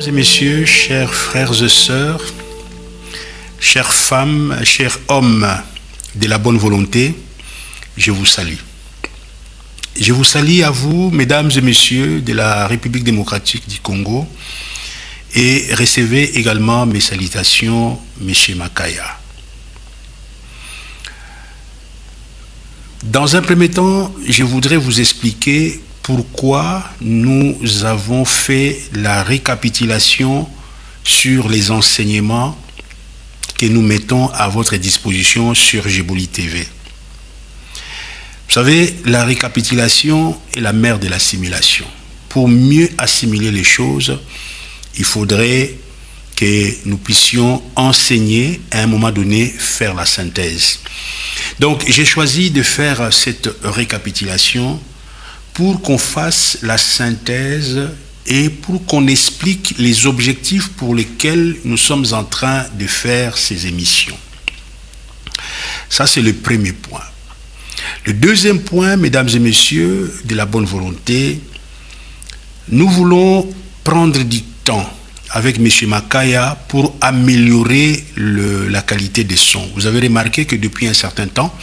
Mesdames et messieurs, chers frères et sœurs, chères femmes, chers hommes de la bonne volonté, je vous salue. Je vous salue à vous, mesdames et messieurs de la République démocratique du Congo, et recevez également mes salutations, M. Makaya. Dans un premier temps, je voudrais vous expliquer pourquoi nous avons fait la récapitulation sur les enseignements que nous mettons à votre disposition sur Jebouli TV. Vous savez, la récapitulation est la mère de l'assimilation. Pour mieux assimiler les choses, il faudrait que nous puissions enseigner, à un moment donné, faire la synthèse. Donc, j'ai choisi de faire cette récapitulation pour qu'on fasse la synthèse et pour qu'on explique les objectifs pour lesquels nous sommes en train de faire ces émissions. Ça, c'est le premier point. Le deuxième point, mesdames et messieurs de la bonne volonté, nous voulons prendre du temps avec M. Makaya pour améliorer la qualité des sons. Vous avez remarqué que depuis un certain temps,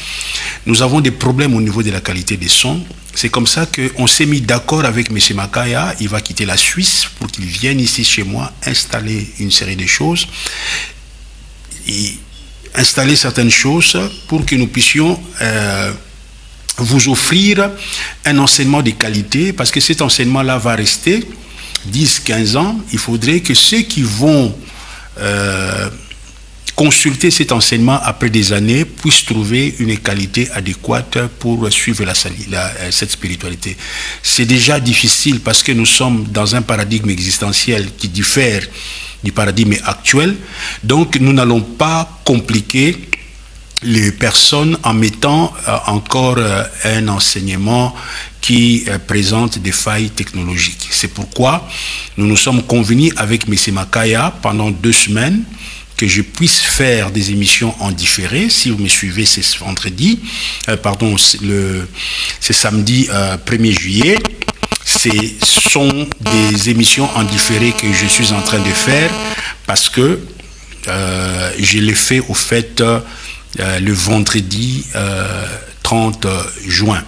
nous avons des problèmes au niveau de la qualité des sons. C'est comme ça qu'on s'est mis d'accord avec M. Makaya. Il va quitter la Suisse pour qu'il vienne ici chez moi installer une série de choses. Et installer certaines choses pour que nous puissions vous offrir un enseignement de qualité, parce que cet enseignement-là va rester 10-15 ans. Il faudrait que ceux qui vont consulter cet enseignement après des années puissent trouver une qualité adéquate pour suivre cette spiritualité. C'est déjà difficile parce que nous sommes dans un paradigme existentiel qui diffère du paradigme actuel. Donc nous n'allons pas compliquer les personnes en mettant encore un enseignement qui présente des failles technologiques. C'est pourquoi nous nous sommes convenus avec M. Makaya pendant 2 semaines que je puisse faire des émissions en différé. Si vous me suivez, c'est vendredi, c'est samedi 1er juillet. Ce sont des émissions en différé que je suis en train de faire parce que je l'ai fait au fait le vendredi 30 juin.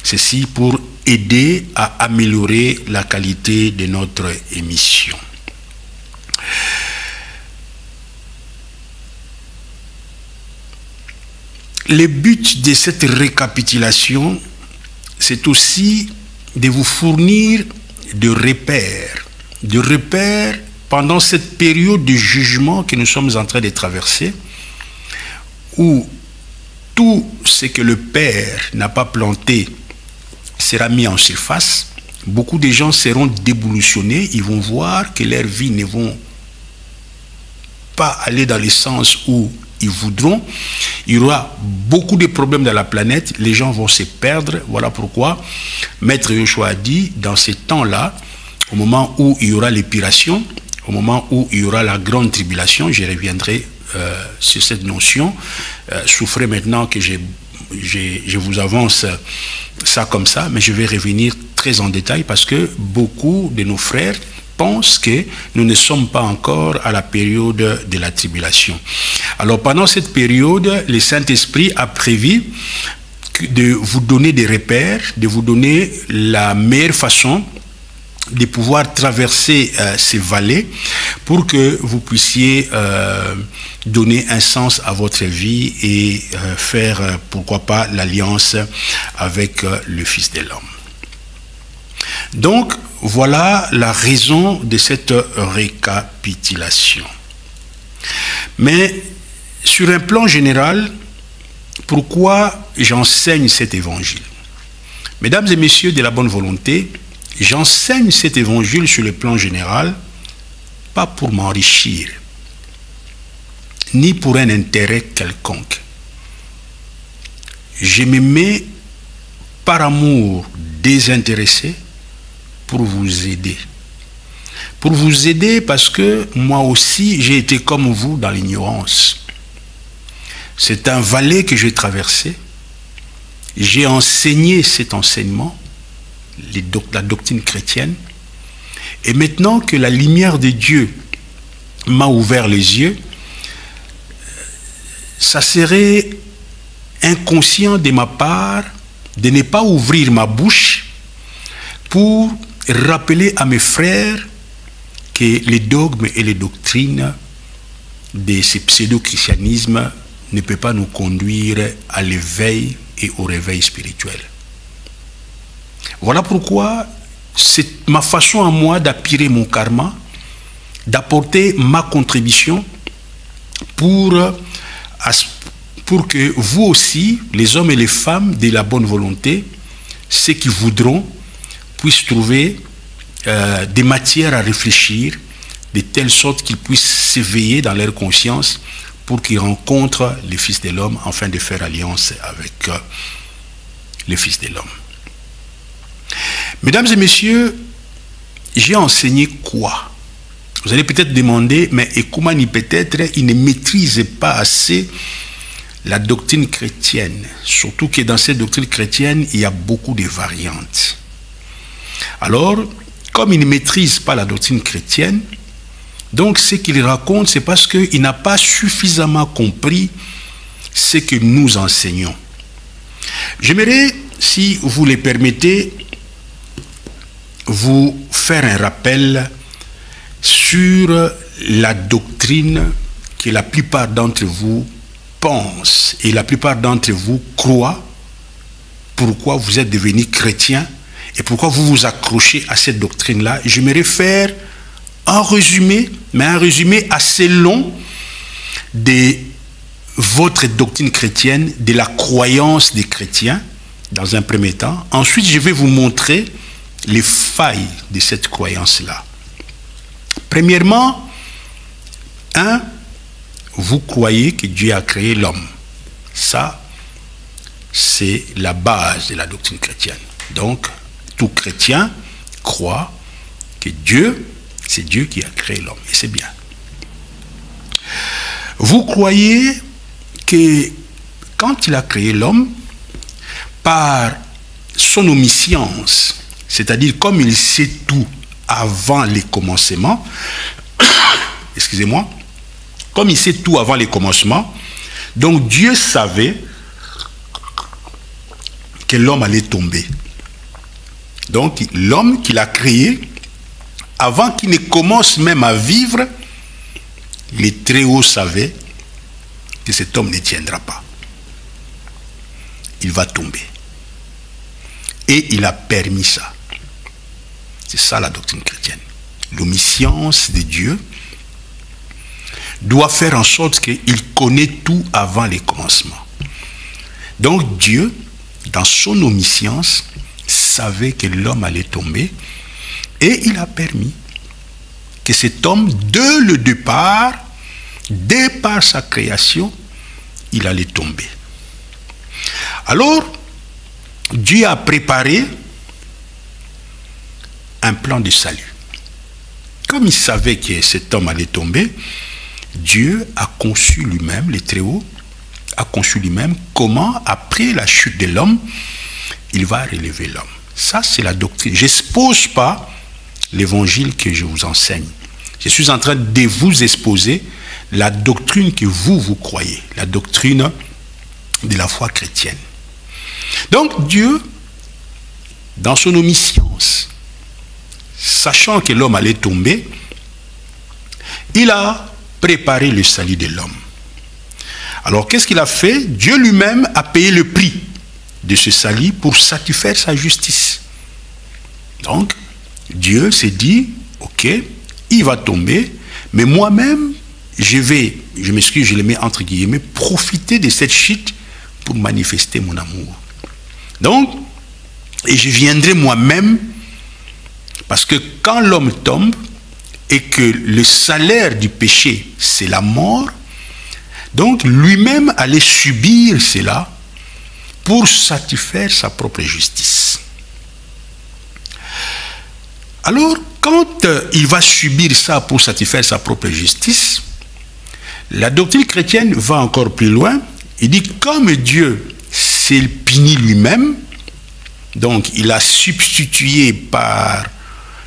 Ceci pour aider à améliorer la qualité de notre émission. Le but de cette récapitulation, c'est aussi de vous fournir de repères pendant cette période de jugement que nous sommes en train de traverser, où tout ce que le Père n'a pas planté sera mis en surface. Beaucoup de gens seront déboulutionnés, ils vont voir que leur vie ne vont pas aller dans le sens où ils voudront. Il y aura beaucoup de problèmes dans la planète, les gens vont se perdre. Voilà pourquoi Maître Yoshua a dit, dans ces temps-là, au moment où il y aura l'épuration, au moment où il y aura la grande tribulation, je reviendrai sur cette notion. Souffrez maintenant que je vous avance ça comme ça, mais je vais revenir très en détail parce que beaucoup de nos frères pensent que nous ne sommes pas encore à la période de la tribulation. Alors pendant cette période, le Saint-Esprit a prévu de vous donner des repères, de vous donner la meilleure façon de pouvoir traverser ces vallées pour que vous puissiez donner un sens à votre vie et faire, pourquoi pas, l'alliance avec le Fils de l'homme. Donc, voilà la raison de cette récapitulation. Mais, sur un plan général, pourquoi j'enseigne cet évangile? Mesdames et messieurs de la bonne volonté, j'enseigne cet évangile sur le plan général, pas pour m'enrichir, ni pour un intérêt quelconque. Je me mets par amour désintéressé pour vous aider. Pour vous aider parce que moi aussi, j'ai été comme vous dans l'ignorance. C'est un vallée que j'ai traversé. J'ai enseigné cet enseignement, la doctrine chrétienne, Et maintenant que la lumière de Dieu m'a ouvert les yeux, ça serait inconscient de ma part de ne pas ouvrir ma bouche pour rappeler à mes frères que les dogmes et les doctrines de ce pseudo-christianisme ne peuvent pas nous conduire à l'éveil et au réveil spirituel. Voilà pourquoi c'est ma façon à moi d'appuyer mon karma, d'apporter ma contribution pour que vous aussi, les hommes et les femmes de la bonne volonté, ceux qui voudront, puissent trouver des matières à réfléchir, de telle sorte qu'ils puissent s'éveiller dans leur conscience pour qu'ils rencontrent le Fils de l'homme afin de faire alliance avec le Fils de l'homme. Mesdames et messieurs, j'ai enseigné quoi? Vous allez peut-être demander, mais Ekumani peut-être, il ne maîtrise pas assez la doctrine chrétienne. Surtout que dans cette doctrine chrétienne, il y a beaucoup de variantes. Alors, comme il ne maîtrise pas la doctrine chrétienne, donc ce qu'il raconte, c'est parce qu'il n'a pas suffisamment compris ce que nous enseignons. J'aimerais, si vous le permettez, vous faire un rappel sur la doctrine que la plupart d'entre vous pensent et la plupart d'entre vous croient, pourquoi vous êtes devenus chrétiens et pourquoi vous vous accrochez à cette doctrine-là. J'aimerais faire un résumé, mais un résumé assez long de votre doctrine chrétienne, de la croyance des chrétiens, dans un premier temps. Ensuite, je vais vous montrer les failles de cette croyance-là. Premièrement, vous croyez que Dieu a créé l'homme. Ça, c'est la base de la doctrine chrétienne. Donc, tout chrétien croit que c'est Dieu qui a créé l'homme. Et c'est bien. Vous croyez que quand il a créé l'homme, par son omniscience, c'est-à-dire comme il sait tout avant les commencements, excusez-moi, comme il sait tout avant les commencements, donc Dieu savait que l'homme allait tomber. Donc l'homme qu'il a créé, avant qu'il ne commence même à vivre, les Très-Hauts savaient que cet homme ne tiendra pas. Il va tomber. Et il a permis ça. C'est ça la doctrine chrétienne. L'omniscience de Dieu doit faire en sorte qu'il connaît tout avant les commencements. Donc Dieu, dans son omniscience, savait que l'homme allait tomber et il a permis que cet homme, dès le départ, dès par sa création, il allait tomber. Alors, Dieu a préparé un plan de salut. Comme il savait que cet homme allait tomber, Dieu a conçu lui-même, le Très-Haut, a conçu lui-même comment, après la chute de l'homme, il va relever l'homme. Ça, c'est la doctrine. Je n'expose pas l'évangile que je vous enseigne. Je suis en train de vous exposer la doctrine que vous croyez, la doctrine de la foi chrétienne. Donc Dieu, dans son omniscience, sachant que l'homme allait tomber, il a préparé le salut de l'homme. Alors qu'est-ce qu'il a fait? Dieu lui-même a payé le prix de ce salut pour satisfaire sa justice. Donc Dieu s'est dit, ok, il va tomber, mais moi-même, je m'excuse, je le mets entre guillemets, profiter de cette chute pour manifester mon amour. Donc, et je viendrai moi-même, parce que quand l'homme tombe, et que le salaire du péché, c'est la mort, donc lui-même allait subir cela pour satisfaire sa propre justice. Alors, quand il va subir ça pour satisfaire sa propre justice, la doctrine chrétienne va encore plus loin. Il dit, comme Dieu s'est puni lui-même, donc il a substitué par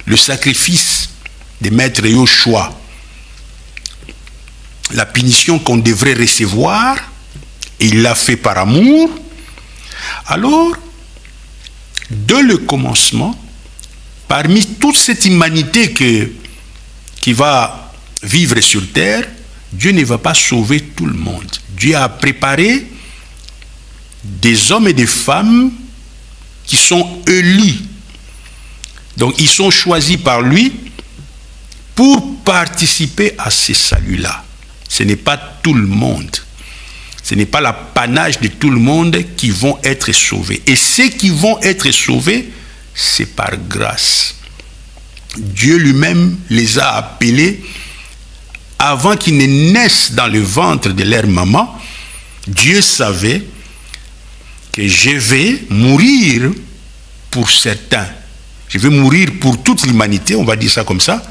le sacrifice de maître Yoshua, la punition qu'on devrait recevoir, et il l'a fait par amour, alors, dès le commencement, parmi toute cette humanité qui va vivre sur terre, Dieu ne va pas sauver tout le monde. Dieu a préparé des hommes et des femmes qui sont élus. Donc, ils sont choisis par lui pour participer à ce salut-là. Ce n'est pas tout le monde. Ce n'est pas l'apanage de tout le monde qui vont être sauvés. Et ceux qui vont être sauvés, c'est par grâce. Dieu lui-même les a appelés avant qu'ils ne naissent dans le ventre de leur maman. Dieu savait que je vais mourir pour certains. Je vais mourir pour toute l'humanité, on va dire ça comme ça.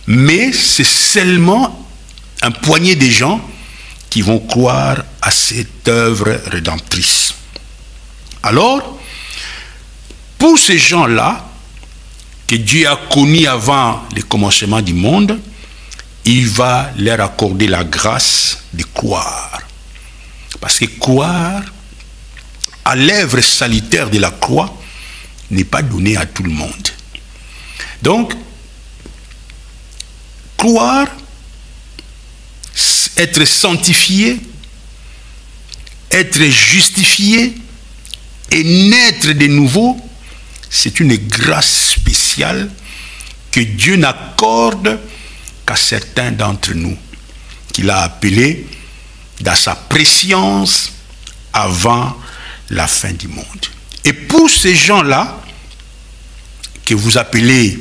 Mais c'est seulement un poignet de gens qui vont croire à cette œuvre rédemptrice. Alors, pour ces gens-là, que Dieu a connus avant le commencement du monde, il va leur accorder la grâce de croire. Parce que croire à l'œuvre salutaire de la croix n'est pas donné à tout le monde. Donc, croire, être sanctifié, être justifié et naître de nouveau, c'est une grâce spéciale que Dieu n'accorde qu'à certains d'entre nous, qu'il a appelés dans sa préscience avant la fin du monde. Et pour ces gens-là, que vous appelez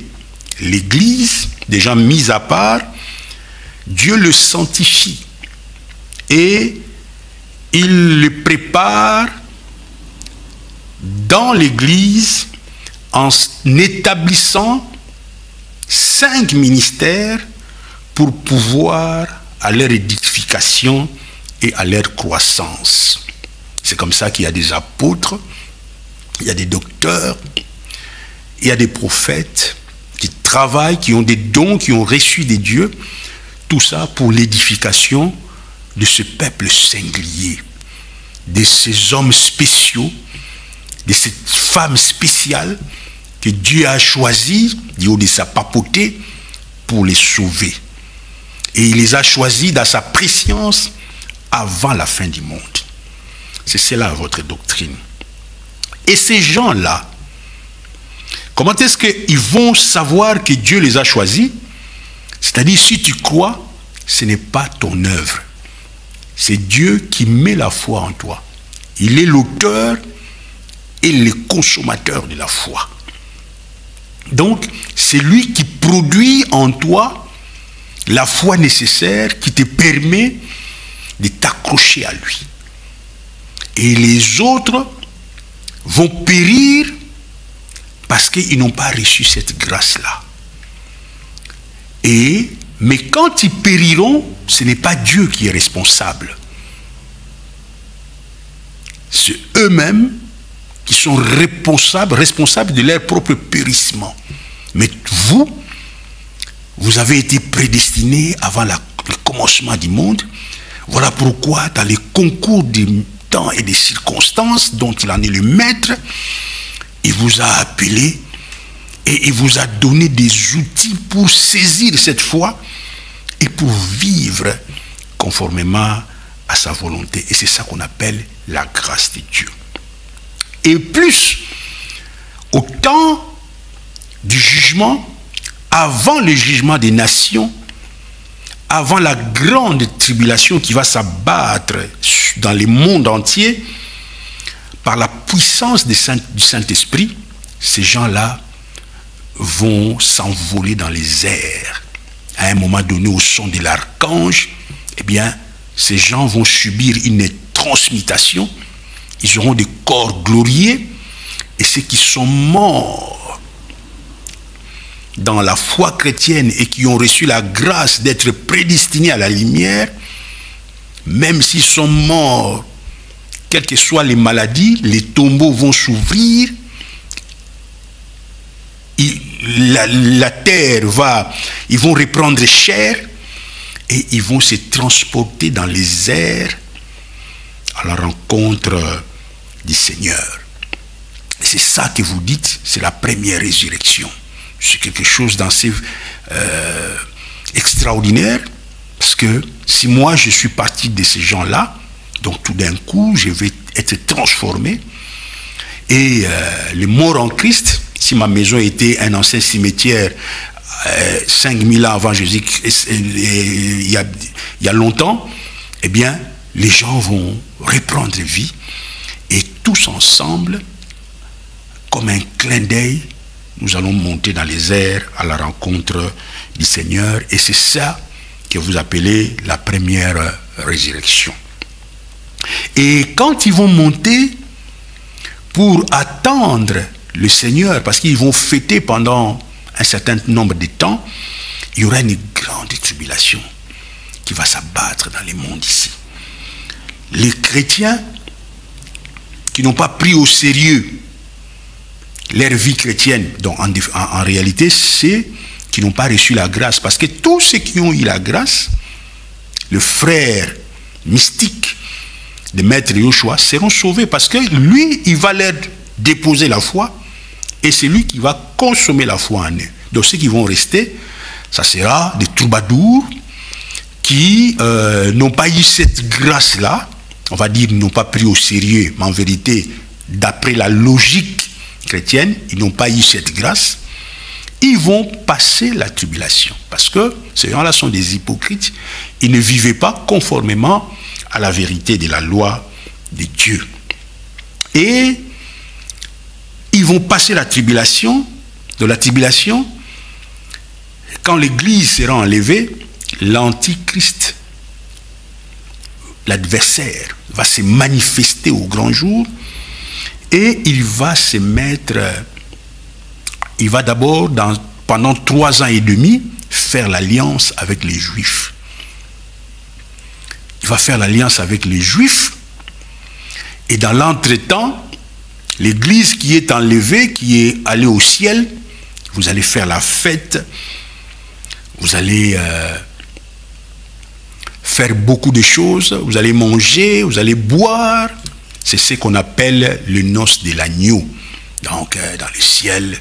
l'Église, des gens mis à part, Dieu le sanctifie et il le prépare dans l'Église en établissant 5 ministères pour pouvoir à leur édification et à leur croissance. C'est comme ça qu'il y a des apôtres, il y a des docteurs, il y a des prophètes qui travaillent, qui ont des dons, qui ont reçu des dieux. Tout ça pour l'édification de ce peuple singulier, de ces hommes spéciaux, de cette femme spéciale que Dieu a choisie du haut de sa papauté pour les sauver. Et il les a choisis dans sa préscience avant la fin du monde. C'est cela votre doctrine. Et ces gens-là, comment est-ce qu'ils vont savoir que Dieu les a choisis? C'est-à-dire, si tu crois, ce n'est pas ton œuvre. C'est Dieu qui met la foi en toi. Il est l'auteur et le consommateur de la foi. Donc, c'est lui qui produit en toi la foi nécessaire qui te permet de t'accrocher à lui. Et les autres vont périr parce qu'ils n'ont pas reçu cette grâce-là. Mais quand ils périront, ce n'est pas Dieu qui est responsable. C'est eux-mêmes qui sont responsables de leur propre périssement. Mais vous avez été prédestinés avant le commencement du monde. Voilà pourquoi dans les concours du temps et des circonstances dont il en est le maître, il vous a appelé et il vous a donné des outils pour saisir cette foi et pour vivre conformément à sa volonté. Et c'est ça qu'on appelle la grâce de Dieu. Et plus, au temps du jugement, avant le jugement des nations, avant la grande tribulation qui va s'abattre dans le monde entier, par la puissance du Saint-Esprit, ces gens-là vont s'envoler dans les airs. À un moment donné, au son de l'archange, eh bien, ces gens vont subir une transmutation. Ils auront des corps glorieux. Et ceux qui sont morts dans la foi chrétienne et qui ont reçu la grâce d'être prédestinés à la lumière, même s'ils sont morts, quelles que soient les maladies, les tombeaux vont s'ouvrir. la terre va, ils vont reprendre chair et ils vont se transporter dans les airs à la rencontre du Seigneur. C'est ça que vous dites, c'est la première résurrection. C'est quelque chose d'assez extraordinaire, parce que si moi je suis parti de ces gens-là, donc tout d'un coup je vais être transformé, et les morts en Christ, si ma maison était un ancien cimetière 5000 ans avant Jésus-Christ, il y a longtemps, eh bien les gens vont reprendre vie, et tous ensemble, comme un clin d'œil, nous allons monter dans les airs à la rencontre du Seigneur. Et c'est ça que vous appelez la première résurrection. Et quand ils vont monter pour attendre le Seigneur, parce qu'ils vont fêter pendant un certain nombre de temps, il y aura une grande tribulation qui va s'abattre dans les mondes ici. Les chrétiens qui n'ont pas pris au sérieux leur vie chrétienne, donc en réalité, c'est qui n'ont pas reçu la grâce. Parce que tous ceux qui ont eu la grâce, le frère mystique de Maître Yoshua, seront sauvés. Parce que lui, il va leur déposer la foi, et c'est lui qui va consommer la foi en eux. Donc ceux qui vont rester, ça sera des troubadours qui n'ont pas eu cette grâce-là, on va dire, n'ont pas pris au sérieux, mais en vérité, d'après la logique chrétienne, ils n'ont pas eu cette grâce, ils vont passer la tribulation. Parce que ces gens-là sont des hypocrites, ils ne vivaient pas conformément à la vérité de la loi de Dieu. Et ils vont passer la tribulation. De la tribulation, quand l'Église sera enlevée, l'Antichrist, l'adversaire, va se manifester au grand jour. Et il va se mettre, il va d'abord, pendant 3 ans et demi, faire l'alliance avec les Juifs. Il va faire l'alliance avec les Juifs, et dans l'entretemps, l'Église qui est enlevée, qui est allée au ciel, vous allez faire la fête, vous allez faire beaucoup de choses, vous allez manger, vous allez boire. C'est ce qu'on appelle le noces de l'agneau. Donc, dans le ciel,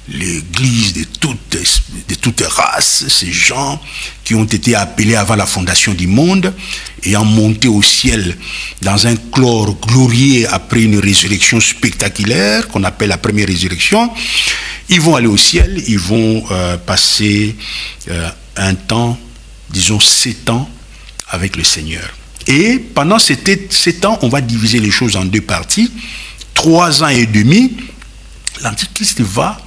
l'Église de toutes races, ces gens qui ont été appelés avant la fondation du monde, ayant monté au ciel dans un chlore glorieux après une résurrection spectaculaire, qu'on appelle la première résurrection, ils vont aller au ciel, ils vont passer un temps, disons 7 ans, avec le Seigneur. Et pendant ces 7 ans, on va diviser les choses en 2 parties. 3 ans et demi, l'Antichrist va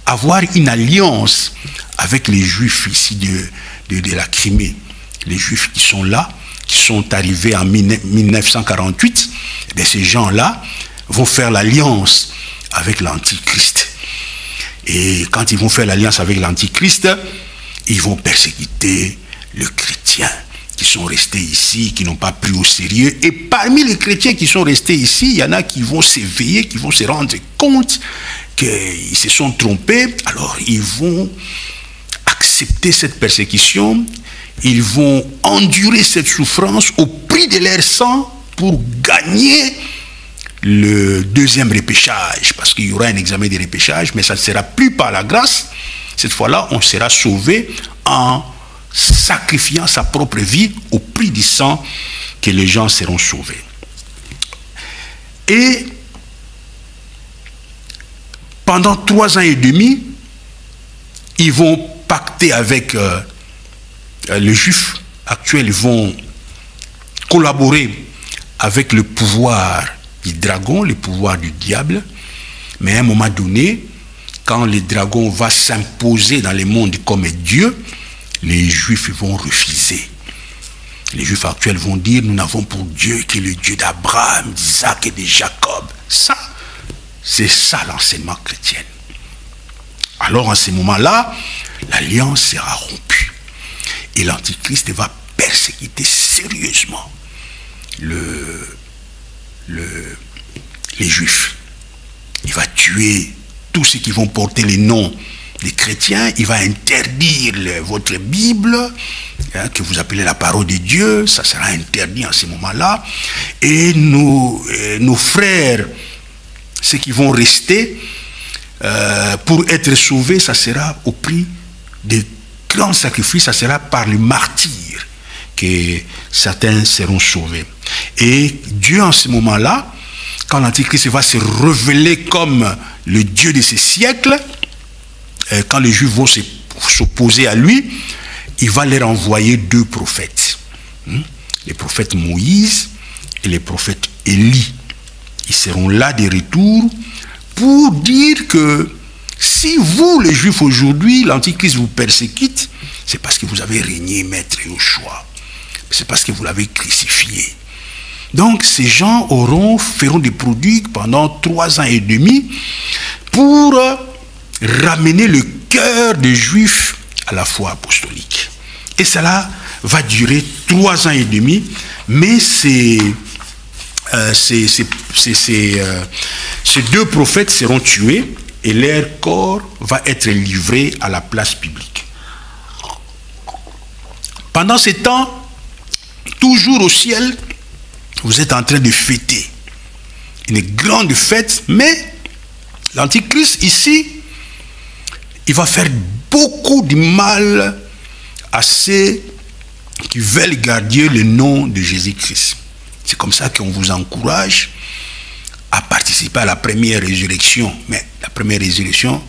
avoir une alliance avec les Juifs ici de la Crimée. Les Juifs qui sont là, qui sont arrivés en 1948, et ces gens-là vont faire l'alliance avec l'Antichrist. Et quand ils vont faire l'alliance avec l'Antichrist, ils vont persécuter les chrétiens qui sont restés ici, qui n'ont pas pris au sérieux. Et parmi les chrétiens qui sont restés ici, il y en a qui vont s'éveiller, qui vont se rendre compte qu'ils se sont trompés. Alors ils vont accepter cette persécution, ils vont endurer cette souffrance au prix de leur sang pour gagner le 2e repêchage, parce qu'il y aura un examen de repêchage, mais ça ne sera plus par la grâce. Cette fois-là, on sera sauvé en sacrifiant sa propre vie au prix du sang, que les gens seront sauvés. Et pendant 3 ans et demi, ils vont pacter avec les Juifs actuels, ils vont collaborer avec le pouvoir du dragon, le pouvoir du diable. Mais à un moment donné, quand le dragon va s'imposer dans le monde comme Dieu, les Juifs vont refuser. Les Juifs actuels vont dire, nous n'avons pour Dieu que le Dieu d'Abraham, d'Isaac et de Jacob. Ça, c'est ça l'enseignement chrétien. Alors en ce moment-là, l'alliance sera rompue. Et l'Antichrist va persécuter sérieusement les Juifs. Il va tuer tous ceux qui vont porter les noms des chrétiens, il va interdire votre Bible, hein, que vous appelez la parole de Dieu, ça sera interdit en ce moment-là. Et nos frères, ceux qui vont rester, pour être sauvés, ça sera au prix de grands sacrifices, ça sera par le martyr que certains seront sauvés. Et Dieu, en ce moment-là, quand l'Antichrist va se révéler comme le Dieu de ces siècles, quand les Juifs vont s'opposer à lui, il va leur envoyer deux prophètes. Les prophètes Moïse et les prophètes Élie. Ils seront là de retour pour dire que si vous, les Juifs, aujourd'hui, l'Antichrist vous persécute, c'est parce que vous avez régné maître Yoshua. C'est parce que vous l'avez crucifié. Donc, ces gens feront des produits pendant 3 ans et demi pour ramener le cœur des Juifs à la foi apostolique. Et cela va durer 3 ans et demi, mais ces deux prophètes seront tués et leur corps va être livré à la place publique. Pendant ce temps, toujours au ciel, vous êtes en train de fêter une grande fête, mais l'Antichrist ici, il va faire beaucoup de mal à ceux qui veulent garder le nom de Jésus-Christ. C'est comme ça qu'on vous encourage à participer à la première résurrection. Mais la première résurrection,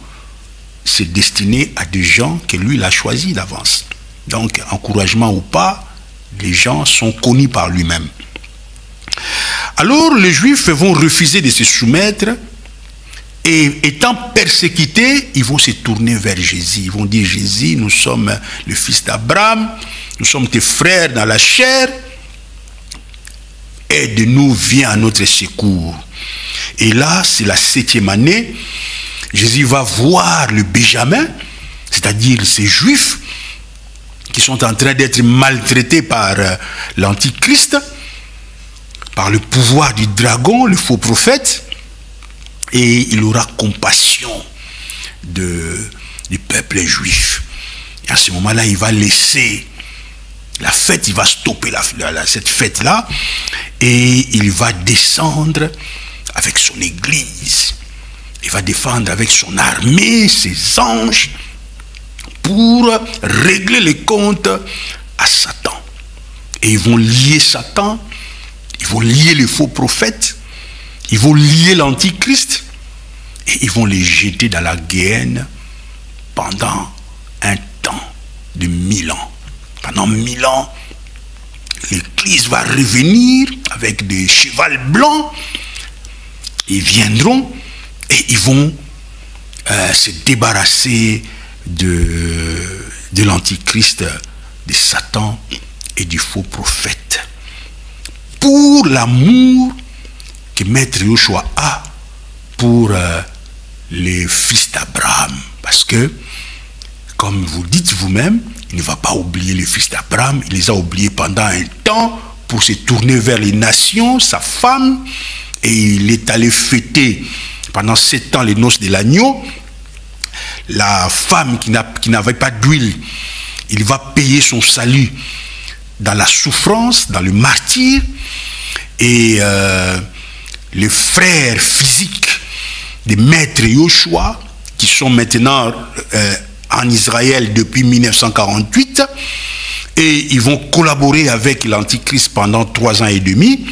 c'est destiné à des gens que lui, il a choisis d'avance. Donc, encouragement ou pas, les gens sont connus par lui-même. Alors, les Juifs vont refuser de se soumettre et étant persécutés, ils vont se tourner vers Jésus. Ils vont dire, Jésus, nous sommes le fils d'Abraham, nous sommes tes frères dans la chair, aide-nous, viens à notre secours. Et là, c'est la 7e année, Jésus va voir le Benjamin, c'est-à-dire ces Juifs qui sont en train d'être maltraités par l'Antichrist, par le pouvoir du dragon, le faux prophète, et il aura compassion du peuple juif. Et à ce moment-là, il va laisser la fête, il va stopper cette fête-là, et il va descendre avec son église. Il va défendre avec son armée, ses anges, pour régler les comptes à Satan. Et ils vont lier Satan, ils vont lier les faux prophètes, ils vont lier l'Antichrist, et ils vont les jeter dans la guéhenne pendant un temps de 1000 ans. Pendant 1000 ans, l'Église va revenir avec des chevals blancs. Ils viendront et ils vont se débarrasser de l'Antichrist, de Satan et du faux prophète. Pour l'amour que Maître Yoshua a pour les fils d'Abraham. Parce que, comme vous dites vous-même, il ne va pas oublier les fils d'Abraham, il les a oubliés pendant un temps pour se tourner vers les nations, sa femme, et il est allé fêter pendant 7 ans les noces de l'agneau. La femme qui n'avait pas d'huile, il va payer son salut dans la souffrance, dans le martyre, et les frères physiques des maîtres Yoshua, qui sont maintenant en Israël depuis 1948, et ils vont collaborer avec l'Antichrist pendant 3 ans et demi.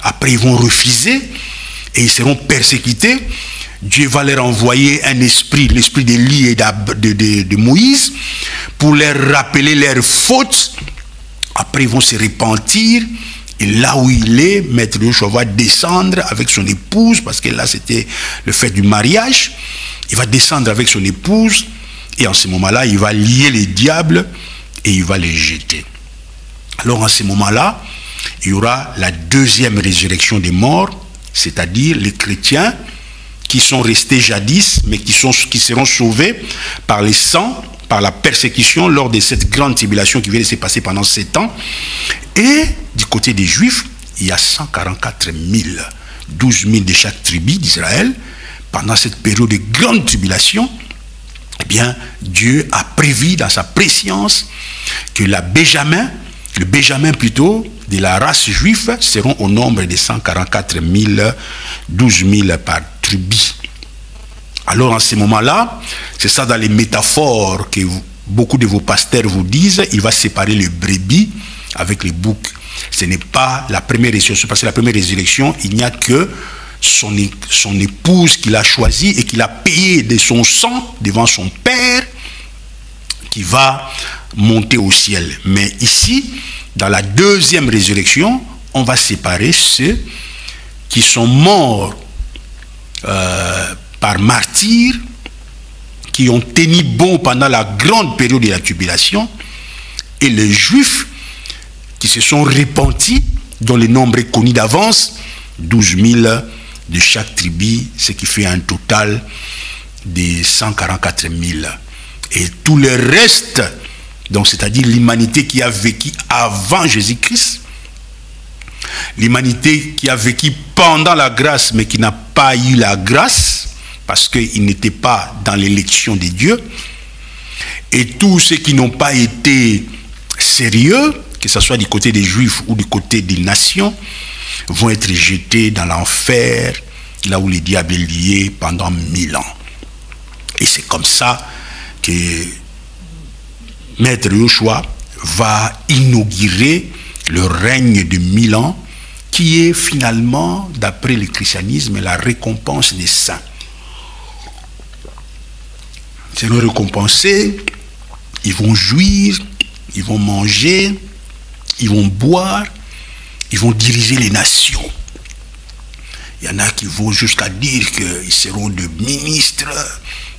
Après, ils vont refuser et ils seront persécutés. Dieu va leur envoyer un esprit, l'esprit d'Élie et de Moïse, pour leur rappeler leurs fautes. Après, ils vont se repentir. Et là où il est, Maître Yoshua va descendre avec son épouse, parce que là, c'était le fait du mariage. Il va descendre avec son épouse, et en ce moment-là, il va lier les diables, et il va les jeter. Alors, en ce moment-là, il y aura la 2e résurrection des morts, c'est-à-dire les chrétiens qui sont restés jadis, mais qui seront sauvés par les sangs, par la persécution lors de cette grande tribulation qui vient de se passer pendant 7 ans. Et du côté des Juifs, il y a 144 000, 12 000 de chaque tribu d'Israël, pendant cette période de grande tribulation, eh bien, Dieu a prévu dans sa préscience que le Benjamin plutôt, de la race juive, seront au nombre de 144 000, 12 000 par tribu. Alors, en ce moment-là, c'est ça dans les métaphores que beaucoup de vos pasteurs vous disent, il va séparer le brebis avec les boucs. Ce n'est pas la première résurrection, parce que la première résurrection, il n'y a que son épouse qu'il a choisie et qu'il a payé de son sang devant son Père, qui va monter au ciel. Mais ici, dans la deuxième résurrection, on va séparer ceux qui sont morts par martyrs, qui ont tenu bon pendant la grande période de la tribulation, et les Juifs qui se sont repentis, dont le nombre est connu d'avance, 12 000 de chaque tribu, ce qui fait un total de 144 000. Et tout le reste, donc c'est-à-dire l'humanité qui a vécu avant Jésus-Christ, l'humanité qui a vécu pendant la grâce, mais qui n'a pas eu la grâce, parce qu'il n'était pas dans l'élection de Dieu, et tous ceux qui n'ont pas été sérieux, que ce soit du côté des Juifs ou du côté des nations, vont être jetés dans l'enfer, là où le diable est lié pendant 1000 ans. Et c'est comme ça que Maître Yoshua va inaugurer le règne de 1000 ans, qui est finalement, d'après le christianisme, la récompense des saints. Ils seront récompensés, ils vont jouir, ils vont manger, ils vont boire, ils vont diriger les nations. Il y en a qui vont jusqu'à dire qu'ils seront des ministres,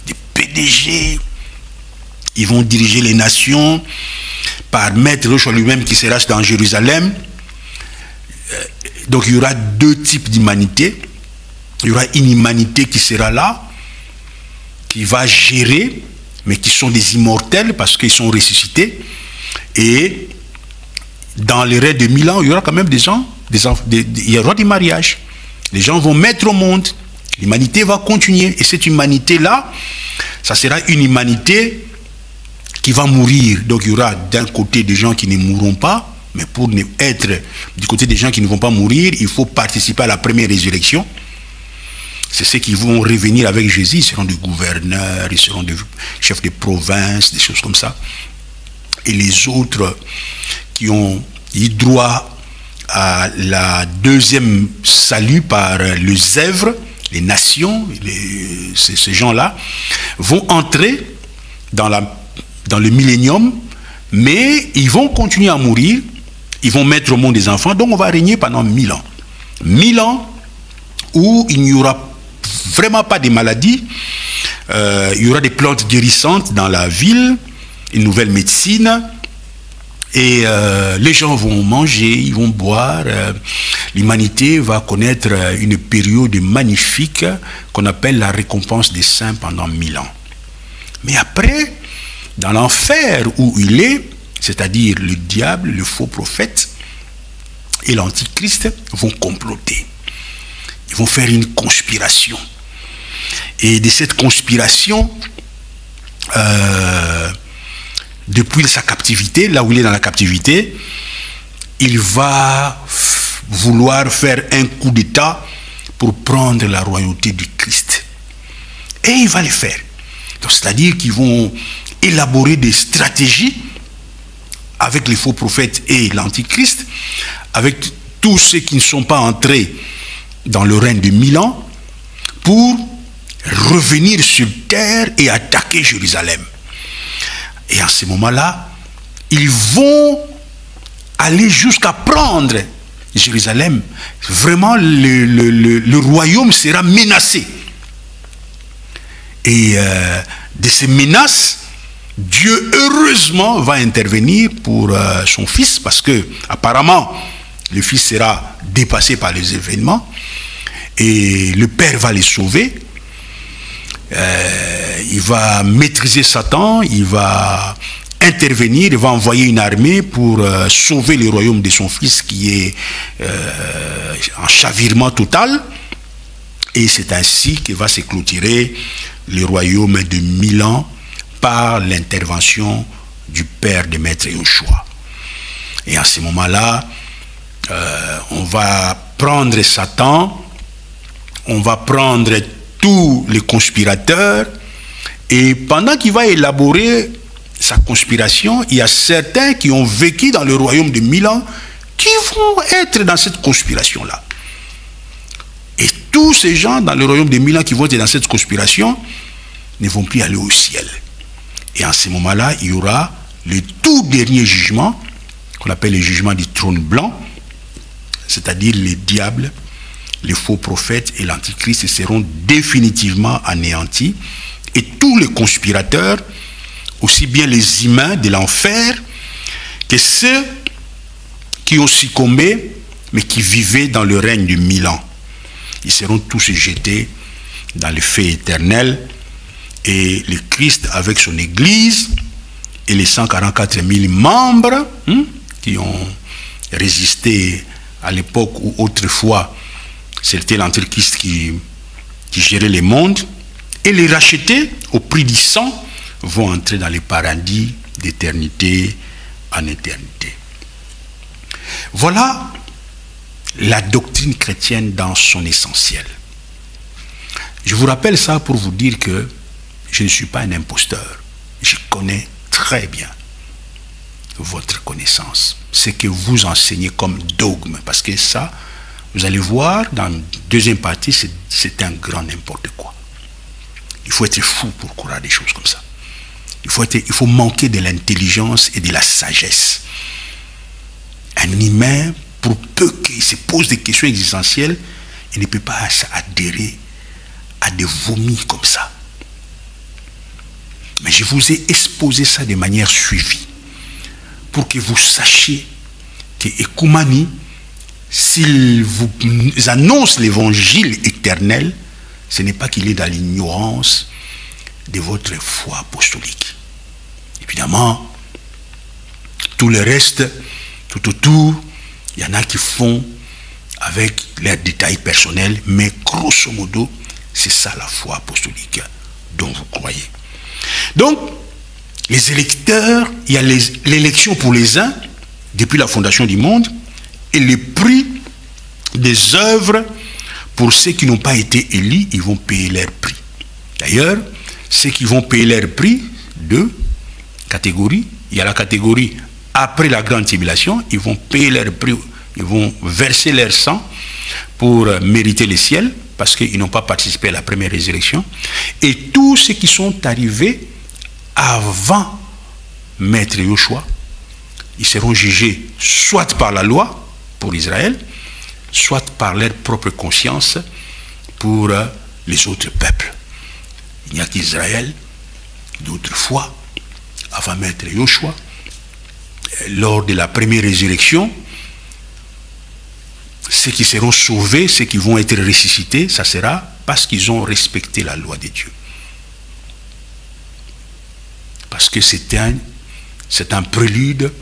des PDG. Ils vont diriger les nations par Maître Yoshua lui-même qui sera dans Jérusalem. Donc il y aura deux types d'humanité. Il y aura une humanité qui sera là, qui va gérer, mais qui sont des immortels parce qu'ils sont ressuscités. Et dans les règnes de 1000 ans, il y aura quand même des gens, il y aura des mariages. Les gens vont mettre au monde. L'humanité va continuer. Et cette humanité-là, ça sera une humanité qui va mourir. Donc il y aura d'un côté des gens qui ne mourront pas, mais pour être du côté des gens qui ne vont pas mourir, il faut participer à la première résurrection. C'est ceux qui vont revenir avec Jésus, ils seront des gouverneurs, ils seront des chefs de province, des choses comme ça. Et les autres qui ont eu droit à la deuxième salut par le zèvre, les nations, ces gens-là, vont entrer dans le millénium, mais ils vont continuer à mourir, ils vont mettre au monde des enfants, donc on va régner pendant 1000 ans. 1000 ans où il n'y aura vraiment pas de maladies, il y aura des plantes guérissantes dans la ville, une nouvelle médecine, et les gens vont manger, ils vont boire, l'humanité va connaître une période magnifique qu'on appelle la récompense des saints pendant 1000 ans. Mais après, dans l'enfer où il est, c'est-à-dire le diable, le faux prophète et l'antichrist vont comploter. Ils vont faire une conspiration. Et de cette conspiration, depuis sa captivité, là où il est dans la captivité, il va vouloir faire un coup d'État pour prendre la royauté du Christ. Et il va le faire. C'est-à-dire qu'ils vont élaborer des stratégies avec les faux prophètes et l'antichrist, avec tous ceux qui ne sont pas entrés dans le règne de 1000 ans, pour revenir sur terre et attaquer Jérusalem. Et à ce moment-là, ils vont aller jusqu'à prendre Jérusalem. Vraiment, le royaume sera menacé. Et de ces menaces, Dieu, heureusement, va intervenir pour son fils, parce que, apparemment, le fils sera dépassé par les événements, et le père va les sauver. Il va maîtriser Satan, il va intervenir, il va envoyer une armée pour sauver le royaume de son fils qui est en chavirement total. Et c'est ainsi que va se clôturer le royaume de 1000 ans par l'intervention du père de Maître Yoshua. Et à ce moment-là, on va prendre Satan, on va prendre tous les conspirateurs, et pendant qu'il va élaborer sa conspiration, il y a certains qui ont vécu dans le royaume de 1000 ans qui vont être dans cette conspiration-là. Et tous ces gens dans le royaume de 1000 ans qui vont être dans cette conspiration ne vont plus aller au ciel. Et en ce moment-là, il y aura le tout dernier jugement, qu'on appelle le jugement du trône blanc, c'est-à-dire les diables, les faux prophètes et l'antichrist seront définitivement anéantis. Et tous les conspirateurs, aussi bien les humains de l'enfer, que ceux qui ont succombé, mais qui vivaient dans le règne de 1000 ans. Ils seront tous jetés dans le feu éternel. Et le Christ, avec son Église, et les 144 000 membres qui ont résisté à l'époque où autrefois c'était l'Antéchrist qui gérait le monde, et les rachetés au prix du sang vont entrer dans le paradis d'éternité en éternité. Voilà la doctrine chrétienne dans son essentiel. Je vous rappelle ça pour vous dire que je ne suis pas un imposteur. Je connais très bien votre connaissance, ce que vous enseignez comme dogme, parce que ça, vous allez voir, dans la deuxième partie, c'est un grand n'importe quoi. Il faut être fou pour croire des choses comme ça. Il faut manquer de l'intelligence et de la sagesse. Un humain, pour peu qu'il se pose des questions existentielles, il ne peut pas adhérer à des vomis comme ça. Mais je vous ai exposé ça de manière suivie, pour que vous sachiez que Ekumani, s'il vous annonce l'évangile éternel, ce n'est pas qu'il est dans l'ignorance de votre foi apostolique. Évidemment, tout le reste, tout autour, il y en a qui font avec leurs détails personnels, mais grosso modo, c'est ça la foi apostolique dont vous croyez. Donc, les électeurs, il y a l'élection pour les uns, depuis la fondation du monde, et le prix des œuvres, pour ceux qui n'ont pas été élus, ils vont payer leur prix. D'ailleurs, ceux qui vont payer leur prix, deux catégories. Il y a la catégorie après la grande tribulation, ils vont payer leur prix, ils vont verser leur sang pour mériter le ciel, parce qu'ils n'ont pas participé à la première résurrection. Et tous ceux qui sont arrivés avant Maître Yoshua, ils seront jugés soit par la loi pour Israël, soit par leur propre conscience pour les autres peuples. Il n'y a qu'Israël, d'autrefois, avant Maître Yoshua, lors de la première résurrection, ceux qui seront sauvés, ceux qui vont être ressuscités, ça sera parce qu'ils ont respecté la loi de Dieu. Parce que c'est un prélude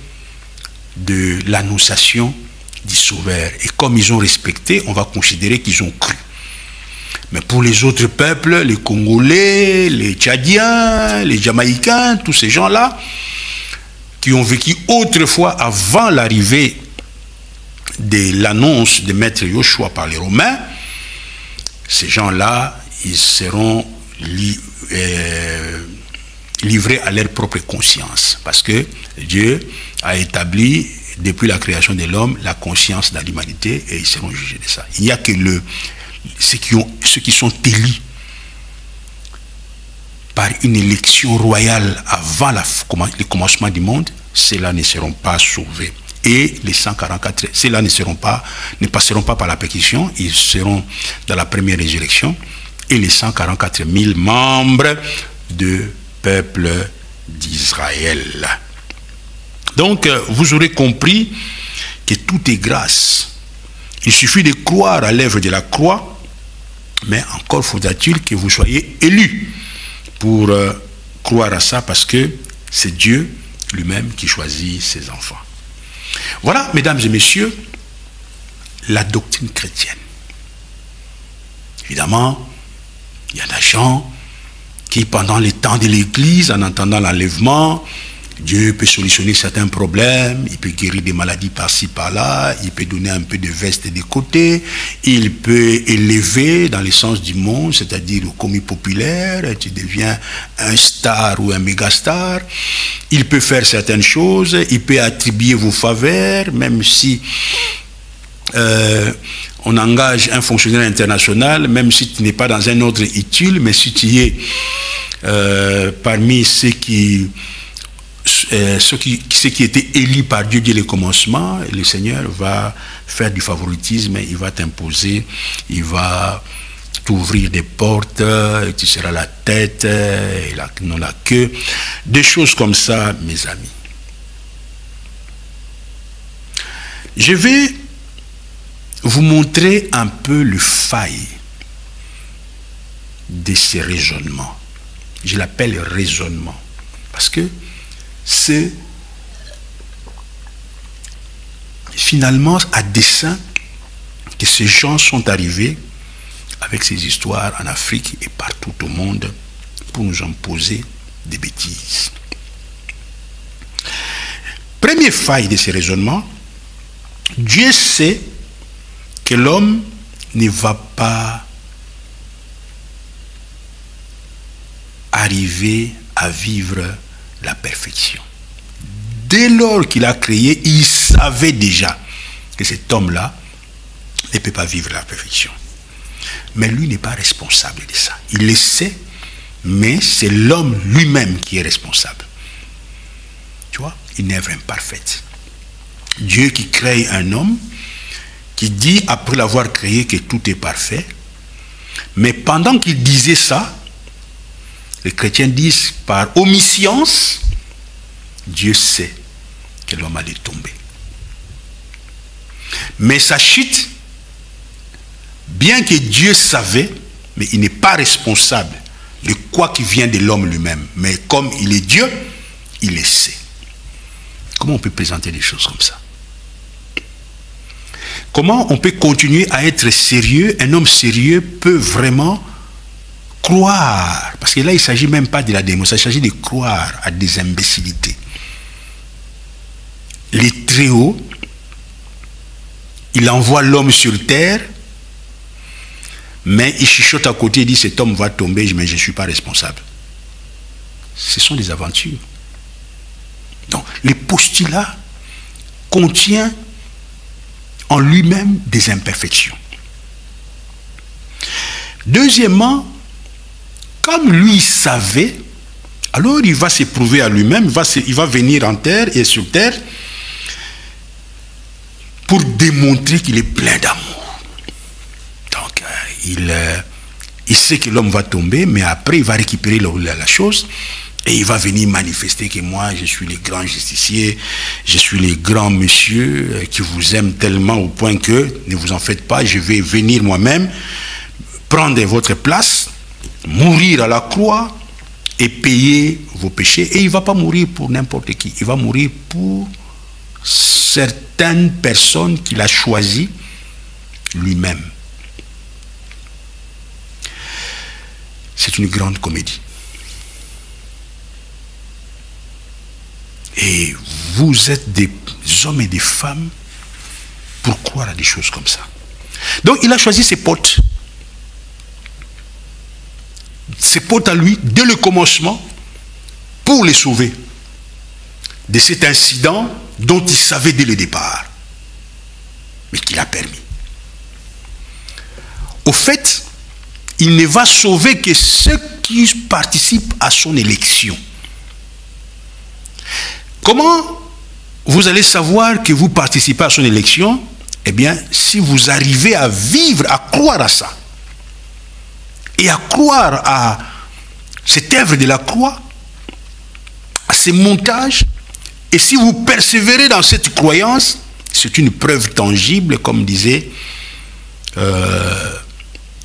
de l'annonciation du Sauveur. Et comme ils ont respecté, on va considérer qu'ils ont cru. Mais pour les autres peuples, les Congolais, les Tchadiens, les Jamaïcains, tous ces gens-là, qui ont vécu autrefois avant l'arrivée de l'annonce de Maître Yoshua par les Romains, ces gens-là, ils seront livrés à leur propre conscience. Parce que Dieu a établi, depuis la création de l'homme, la conscience de l'humanité, et ils seront jugés de ça. Il n'y a que ceux qui sont élus par une élection royale avant le commencement du monde, ceux-là ne seront pas sauvés. Et les 144, ceux-là ne passeront pas par la persécution, ils seront dans la première résurrection. Et les 144 000 membres du peuple d'Israël. Donc, vous aurez compris que tout est grâce. Il suffit de croire à l'œuvre de la croix, mais encore faudra-t-il que vous soyez élus pour croire à ça, parce que c'est Dieu lui-même qui choisit ses enfants. Voilà, mesdames et messieurs, la doctrine chrétienne. Évidemment, il y a des gens qui, pendant les temps de l'Église, en entendant l'enlèvement, Dieu peut solutionner certains problèmes, il peut guérir des maladies par-ci, par-là, il peut donner un peu de veste des côtés, il peut élever dans le sens du monde, c'est-à-dire commis populaire, tu deviens un star ou un méga star, il peut faire certaines choses, il peut attribuer vos faveurs, même si on engage un fonctionnaire international, même si tu n'es pas dans un ordre utile, mais si tu es parmi ceux qui étaient élus par Dieu dès le commencement, le Seigneur va faire du favoritisme, il va t'imposer, il va t'ouvrir des portes, tu seras la tête et non la queue. Des choses comme ça, mes amis. Je vais vous montrer un peu le faille de ces raisonnements. Je l'appelle raisonnement. Parce que c'est finalement à dessein que ces gens sont arrivés avec ces histoires en Afrique et partout au monde pour nous imposer des bêtises. Première faille de ces raisonnements, Dieu sait que l'homme ne va pas arriver à vivre la perfection. Dès lors qu'il a créé, il savait déjà que cet homme-là ne peut pas vivre la perfection. Mais lui n'est pas responsable de ça. Il le sait, mais c'est l'homme lui-même qui est responsable. Tu vois, une œuvre imparfaite. Dieu qui crée un homme, qui dit, après l'avoir créé, que tout est parfait, mais pendant qu'il disait ça, les chrétiens disent, par omniscience, Dieu sait que l'homme allait tomber. Mais sa chute, bien que Dieu savait, mais il n'est pas responsable de quoi qui vient de l'homme lui-même. Mais comme il est Dieu, il le sait. Comment on peut présenter des choses comme ça? Comment on peut continuer à être sérieux? Un homme sérieux peut vraiment croire, parce que là il ne s'agit même pas de la démonstration, il s'agit de croire à des imbécilités. Les Très-Haut, il envoie l'homme sur terre, mais il chuchote à côté, il dit cet homme va tomber, mais je ne suis pas responsable. Ce sont des aventures. Donc le postulat contient en lui-même des imperfections. Deuxièmement, comme lui savait, alors il va s'éprouver à lui-même, il va venir en terre et sur terre pour démontrer qu'il est plein d'amour. Donc il sait que l'homme va tomber, mais après il va récupérer la chose et il va venir manifester que moi je suis le grand justicier, je suis le grand monsieur qui vous aime tellement au point que ne vous en faites pas, je vais venir moi-même prendre votre place, mourir à la croix et payer vos péchés. Et il ne va pas mourir pour n'importe qui, il va mourir pour certaines personnes qu'il a choisies lui-même. C'est une grande comédie. Et vous êtes des hommes et des femmes pour croire à des choses comme ça. Donc il a choisi ses potes. Ses potes à lui, dès le commencement, pour les sauver de cet incident dont il savait dès le départ, mais qu'il a permis. Au fait, il ne va sauver que ceux qui participent à son élection. Comment vous allez savoir que vous participez à son élection? Eh bien, si vous arrivez à vivre, à croire à ça, et à croire à cette œuvre de la croix, à ces montages, et si vous persévérez dans cette croyance, c'est une preuve tangible, comme disait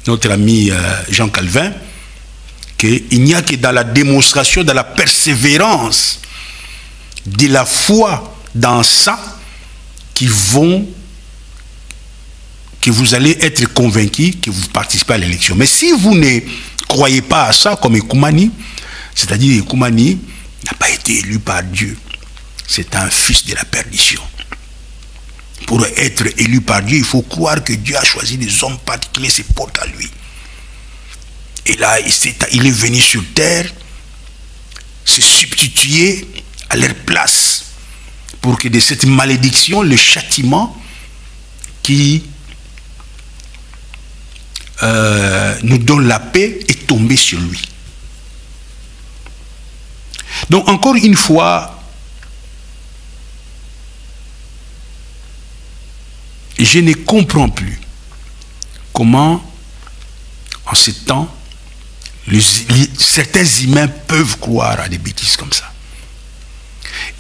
notre ami Jean Calvin, qu'il n'y a que dans la démonstration, dans la persévérance de la foi dans ça, qui que vous allez être convaincu que vous participez à l'élection. Mais si vous ne croyez pas à ça, comme Ekumani, c'est-à-dire Ekumani n'a pas été élu par Dieu. C'est un fils de la perdition. Pour être élu par Dieu, il faut croire que Dieu a choisi des hommes particuliers, ses potes à lui. Et là, il est venu sur terre se substituer à leur place pour que de cette malédiction, le châtiment qui nous donne la paix est tombé sur lui. Donc encore une fois, je ne comprends plus comment en ces temps certains humains peuvent croire à des bêtises comme ça.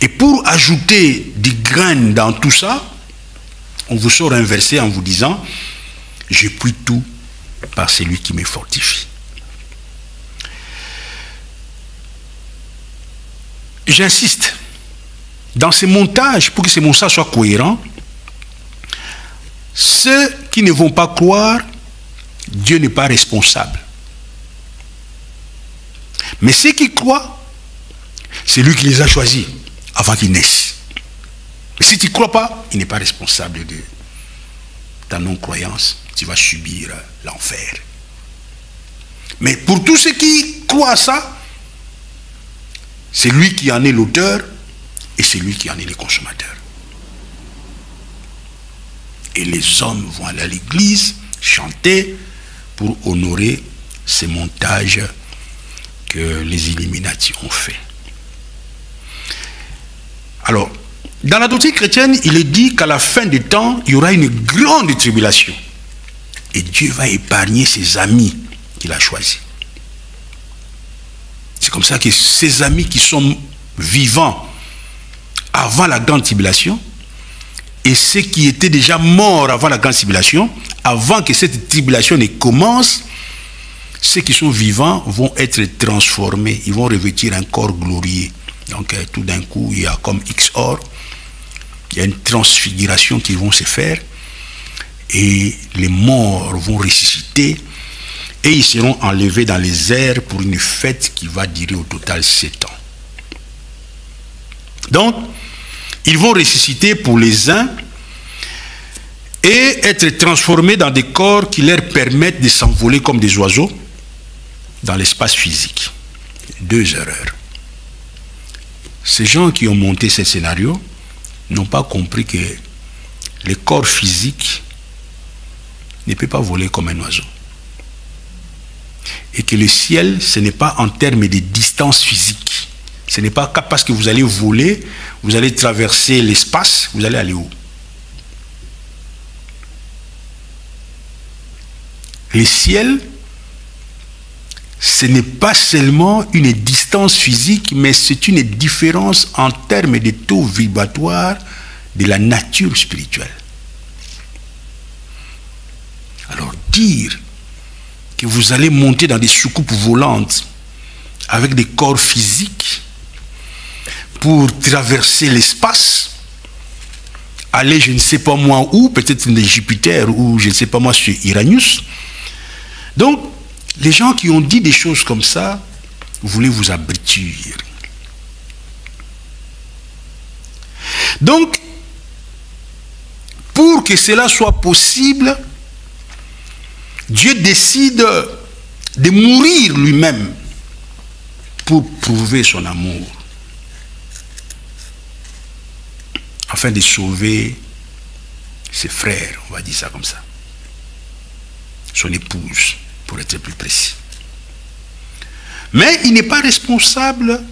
Et pour ajouter des graines dans tout ça, on vous sort un verset en vous disant « Je puis tout par celui qui me fortifie ». J'insiste, dans ces montages, pour que ces montages soient cohérents, ceux qui ne vont pas croire, Dieu n'est pas responsable. Mais ceux qui croient, c'est lui qui les a choisis avant qu'ils naissent. Mais si tu ne crois pas, il n'est pas responsable de ta non-croyance. Tu vas subir l'enfer. Mais pour tous ceux qui croient à ça, c'est lui qui en est l'auteur et c'est lui qui en est le consommateur. Et les hommes vont aller à l'église chanter pour honorer ces montages que les Illuminati ont fait. Alors, dans la doctrine chrétienne, il est dit qu'à la fin des temps, il y aura une grande tribulation. Et Dieu va épargner ses amis qu'il a choisis. C'est comme ça que ces amis qui sont vivants avant la grande tribulation, et ceux qui étaient déjà morts avant la grande tribulation, avant que cette tribulation ne commence, ceux qui sont vivants vont être transformés, ils vont revêtir un corps glorieux. Donc tout d'un coup, il y a comme XOR, il y a une transfiguration qui vont se faire, et les morts vont ressusciter, et ils seront enlevés dans les airs pour une fête qui va durer au total 7 ans. Donc, ils vont ressusciter pour les uns et être transformés dans des corps qui leur permettent de s'envoler comme des oiseaux dans l'espace physique. 2 erreurs. Ces gens qui ont monté ce scénario n'ont pas compris que le corps physique ne peut pas voler comme un oiseau. Et que le ciel, ce n'est pas en termes de distance physique. Ce n'est pas parce que vous allez voler, vous allez traverser l'espace, vous allez aller où? Le ciel, ce n'est pas seulement une distance physique, mais c'est une différence en termes de taux vibratoire de la nature spirituelle. Alors dire que vous allez monter dans des soucoupes volantes avec des corps physiques pour traverser l'espace, aller je ne sais pas moi où, peut-être de Jupiter ou je ne sais pas moi sur Uranus. Donc, les gens qui ont dit des choses comme ça voulaient vous abrutir. Donc, pour que cela soit possible, Dieu décide de mourir lui-même pour prouver son amour, afin de sauver ses frères, on va dire ça comme ça, son épouse, pour être plus précis. Mais il n'est pas responsable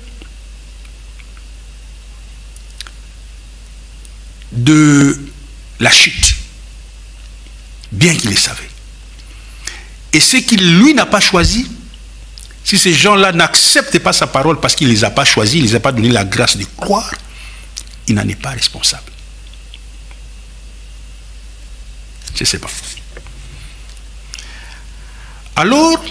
de la chute, bien qu'il le savait. Et ce qu'il, lui, n'a pas choisi, si ces gens-là n'acceptent pas sa parole parce qu'il ne les a pas choisis, il ne les a pas donné la grâce de croire, il n'en est pas responsable. Je ne sais pas. Alors,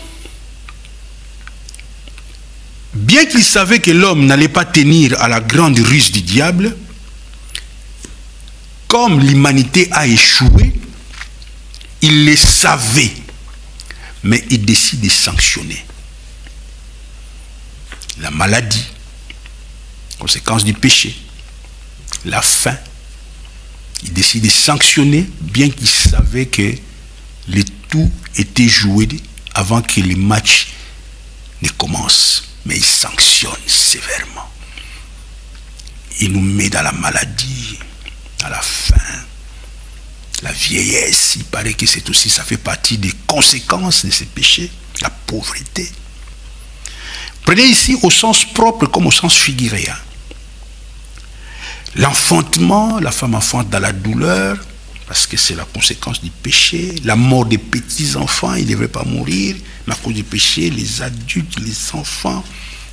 bien qu'il savait que l'homme n'allait pas tenir à la grande ruse du diable, comme l'humanité a échoué, il les savait, mais il décide de sanctionner. La maladie, conséquence du péché, la faim, il décide de sanctionner, bien qu'il savait que le tout était joué avant que les matchs ne commencent. Mais il sanctionne sévèrement. Il nous met dans la maladie, dans la faim, la vieillesse. Il paraît que c'est aussi, ça fait partie des conséquences de ces péchés, la pauvreté. Prenez ici au sens propre comme au sens figuré. L'enfantement, la femme enfante dans la douleur, parce que c'est la conséquence du péché. La mort des petits-enfants, ils ne devraient pas mourir, mais à cause du péché, les adultes, les enfants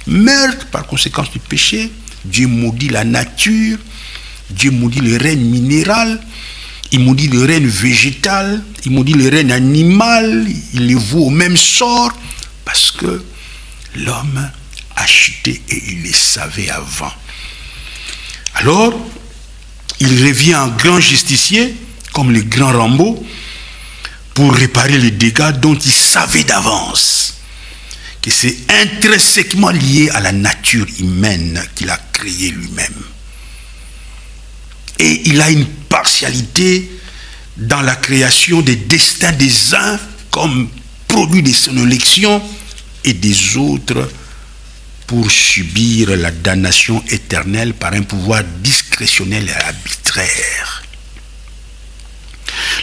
meurent par conséquence du péché. Dieu maudit la nature, Dieu maudit le règne minéral, il maudit le règne végétal, il maudit le règne animal, il les voue au même sort, parce que l'homme a chuté et il le savait avant. Alors, il revient en grand justicier, comme le grand Rambo, pour réparer les dégâts dont il savait d'avance que c'est intrinsèquement lié à la nature humaine qu'il a créée lui-même. Et il a une partialité dans la création des destins des uns comme produit de son élection et des autres pour subir la damnation éternelle par un pouvoir discrétionnel et arbitraire.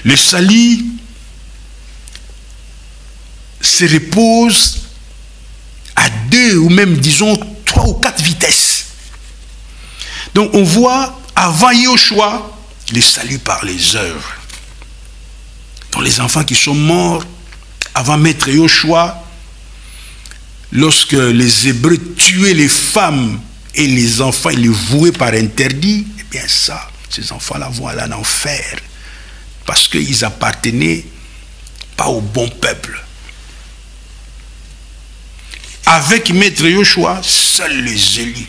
Le salut se repose à 2 ou même disons 3 ou 4 vitesses. Donc on voit avant Yoshua le salut par les œuvres. Donc les enfants qui sont morts avant maître Yoshua, lorsque les Hébreux tuaient les femmes et les enfants, ils les vouaient par interdit, eh bien ça, ces enfants-là vont aller en enfer. Parce qu'ils appartenaient pas au bon peuple. Avec maître Yoshua, seuls les élus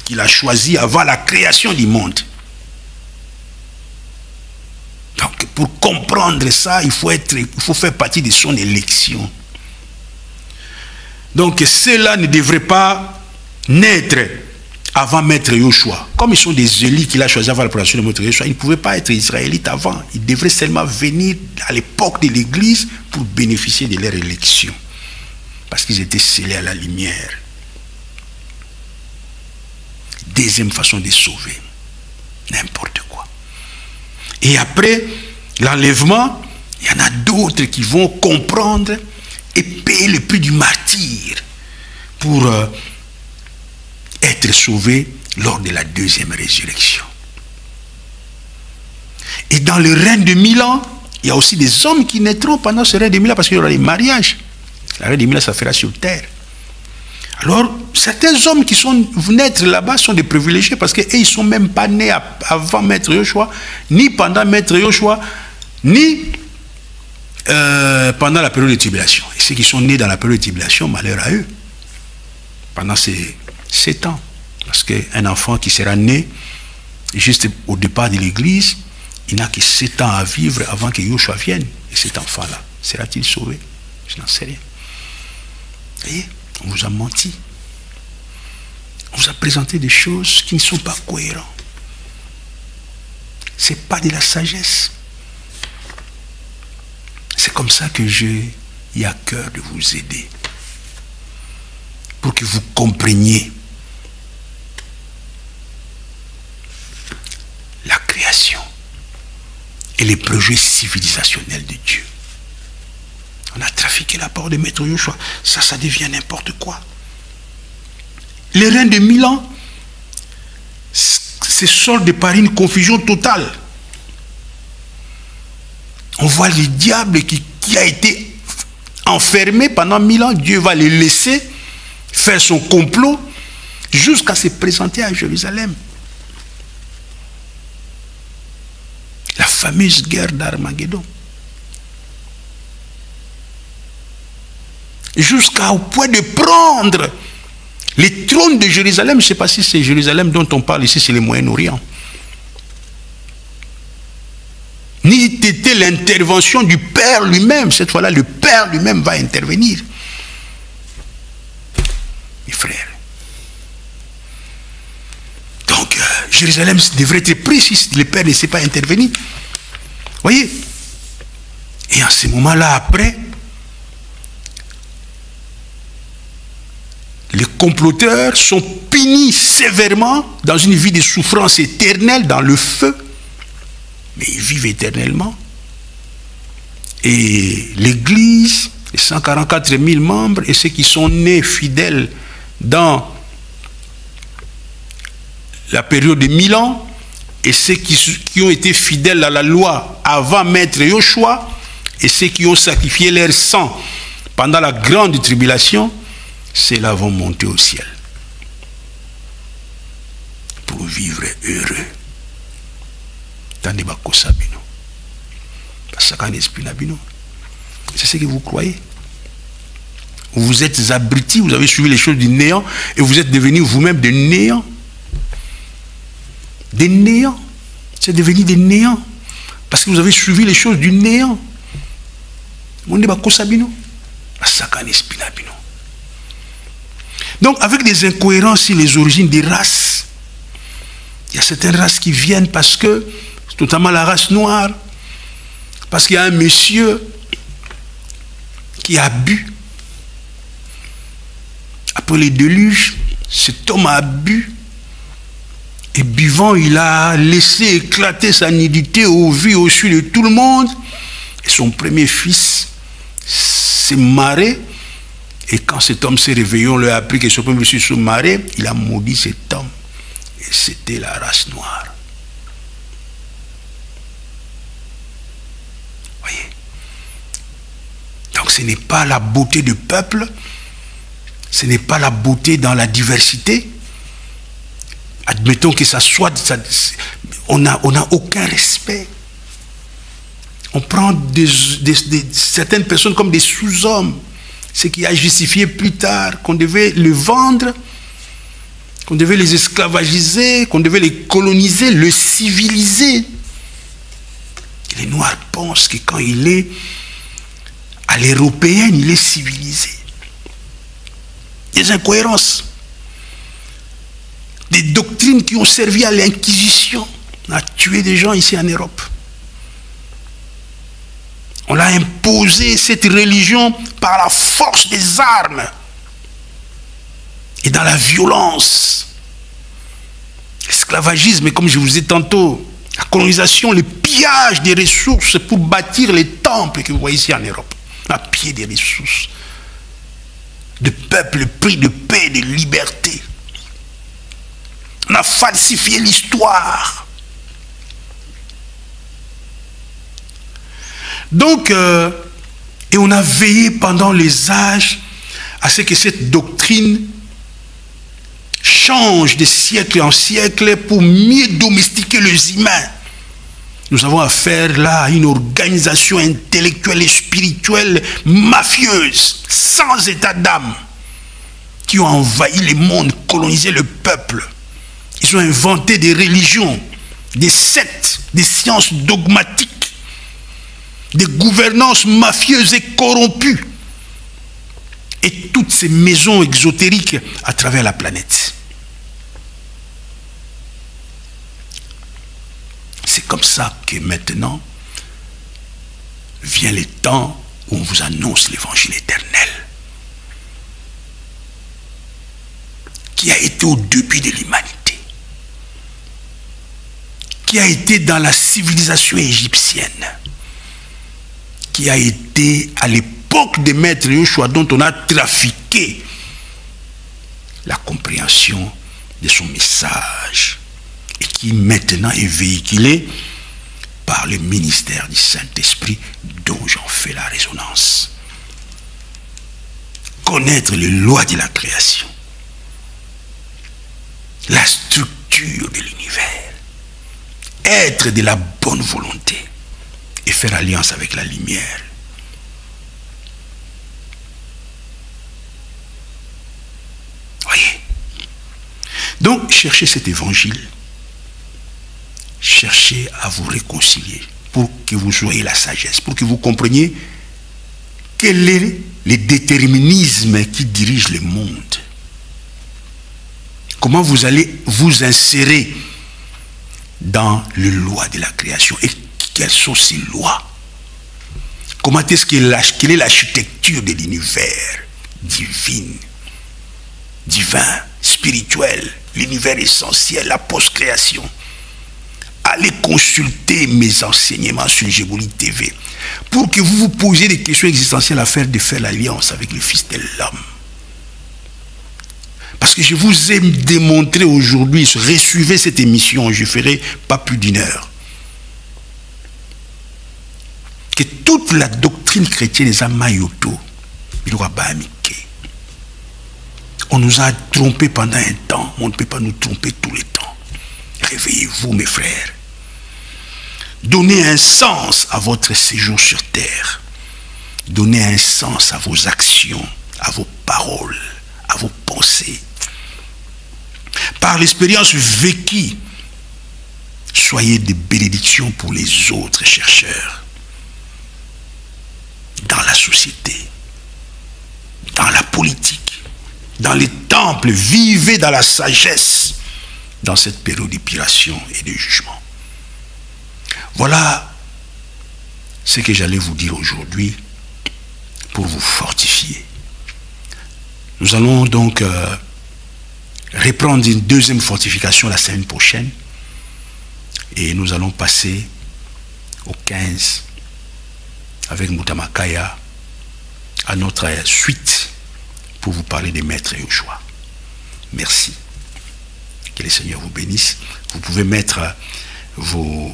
qu'il a choisis avant la création du monde. Donc pour comprendre ça, il faut faire partie de son élection. Donc ceux-là ne devraient pas naître avant maître Yoshua. Comme ils sont des élus qu'il a choisis avant la création de maître Yoshua, ils ne pouvaient pas être israélites avant. Ils devraient seulement venir à l'époque de l'Église pour bénéficier de leur élection. Parce qu'ils étaient scellés à la lumière. Deuxième façon de sauver. N'importe quoi. Et après l'enlèvement, il y en a d'autres qui vont comprendre et payer le prix du martyre pour être sauvés lors de la deuxième résurrection. Et dans le règne de 1000 ans, il y a aussi des hommes qui naîtront pendant ce règne de 1000 ans parce qu'il y aura les mariages. La règne de 1000 ans, ça fera sur terre. Alors, certains hommes qui sont naître là-bas sont des privilégiés parce qu'ils ne sont même pas nés avant maître Yoshua, ni pendant maître Yoshua, ni pendant la période de tribulation. Et ceux qui sont nés dans la période de tribulation, malheur à eux. Pendant ces 7 ans. Parce qu'un enfant qui sera né juste au départ de l'église, il n'a que 7 ans à vivre avant que Yoshua vienne. Et cet enfant-là, sera-t-il sauvé? Je n'en sais rien. Vous voyez, on vous a menti. On vous a présenté des choses qui ne sont pas cohérentes. Ce n'est pas de la sagesse. C'est comme ça que j'ai à cœur de vous aider. Pour que vous compreniez la création et les projets civilisationnels de Dieu. On a trafiqué la parole de maître Yoshua. Ça devient n'importe quoi. Les règnes de 1000 ans se soldent par une confusion totale. On voit le diable qui a été enfermé pendant 1000 ans. Dieu va le laisser faire son complot jusqu'à se présenter à Jérusalem. La fameuse guerre d'Armageddon. Jusqu'au point de prendre les trônes de Jérusalem. Je ne sais pas si c'est Jérusalem dont on parle ici, c'est le Moyen-Orient. Ni était l'intervention du Père lui-même. Cette fois-là, le Père lui-même va intervenir. Mes frères. Donc, Jérusalem devrait être pris si le Père ne sait pas intervenir. Voyez? Et en ce moment-là, après, les comploteurs sont punis sévèrement dans une vie de souffrance éternelle, dans le feu. Mais ils vivent éternellement. Et l'Église, les 144 000 membres et ceux qui sont nés fidèles dans la période de 1000 ans et ceux qui ont été fidèles à la loi avant Maître Yoshua et ceux qui ont sacrifié leur sang pendant la grande tribulation, ceux-là vont monter au ciel pour vivre heureux. C'est ce que vous croyez. Vous êtes abrutis, vous avez suivi les choses du néant et vous êtes devenus vous-même des néants. Des néants. C'est devenu des néants. Parce que vous avez suivi les choses du néant. Donc, avec des incohérences sur les origines des races, il y a certaines races qui viennent parce que, notamment la race noire, parce qu'il y a un monsieur qui a bu. Après les déluges, cet homme a bu. Et buvant, il a laissé éclater sa nudité au vu, au su de tout le monde. Et son premier fils s'est marré. Et quand cet homme s'est réveillé, on lui a appris que son premier fils se marrait. Il a maudit cet homme. Et c'était la race noire. Voyez. Donc ce n'est pas la beauté du peuple. Ce n'est pas la beauté dans la diversité. Admettons que ça soit... on n'a aucun respect. On prend certaines personnes comme des sous-hommes. Ce qui a justifié plus tard qu'on devait les vendre, qu'on devait les esclavagiser, qu'on devait les coloniser, le civiliser. Les Noirs pensent que quand il est à l'européenne, il est civilisé. Des incohérences. Des doctrines qui ont servi à l'Inquisition. On a tué des gens ici en Europe. On a imposé cette religion par la force des armes et dans la violence. L'esclavagisme, comme je vous ai tantôt, la colonisation, le pillage des ressources pour bâtir les temples que vous voyez ici en Europe. On a pillé des ressources de peuples pris de paix et de liberté. On a falsifié l'histoire. Donc, et on a veillé pendant les âges à ce que cette doctrine change de siècle en siècle pour mieux domestiquer les humains. Nous avons affaire là à une organisation intellectuelle et spirituelle mafieuse, sans état d'âme, qui ont envahi le monde, colonisé le peuple. Ils ont inventé des religions, des sectes, des sciences dogmatiques, des gouvernances mafieuses et corrompues, et toutes ces maisons exotériques à travers la planète. C'est comme ça que maintenant vient le temps où on vous annonce l'évangile éternel, qui a été au début de l'humanité, qui a été dans la civilisation égyptienne, qui a été à l'époque de Maître Yoshua, dont on a trafiqué la compréhension de son message et qui maintenant est véhiculé par le ministère du Saint-Esprit dont j'en fais la résonance. Connaître les lois de la création, la structure de l'univers, être de la bonne volonté et faire alliance avec la lumière. Voyez. Donc, cherchez cet évangile. Cherchez à vous réconcilier pour que vous auriez la sagesse, pour que vous compreniez quel est le déterminisme qui dirige le monde. Comment vous allez vous insérer dans les lois de la création et quelles sont ces lois? Comment est-ce quelle est l'architecture de l'univers divin, spirituel, l'univers essentiel, la post-création? Allez consulter mes enseignements sur Gébouli TV pour que vous vous posiez des questions existentielles afin de faire l'alliance avec le Fils de l'homme. Parce que je vous ai démontré aujourd'hui, suivez cette émission, je ferai pas plus d'1 heure, que toute la doctrine chrétienne est à Mayoto. On nous a trompés pendant un temps, on ne peut pas nous tromper tout le temps. Réveillez-vous, mes frères. Donnez un sens à votre séjour sur terre. Donnez un sens à vos actions, à vos paroles, à vos pensées. Par l'expérience vécue, soyez des bénédictions pour les autres chercheurs. Dans la société, dans la politique, dans les temples, vivez dans la sagesse dans cette période d'épuration et de jugement. Voilà ce que j'allais vous dire aujourd'hui pour vous fortifier. Nous allons donc reprendre une deuxième fortification la semaine prochaine et nous allons passer au 15 avec Moutamakaya à notre suite pour vous parler des maîtres et Yoshua. Merci. Que le Seigneur vous bénisse. Vous pouvez mettre vos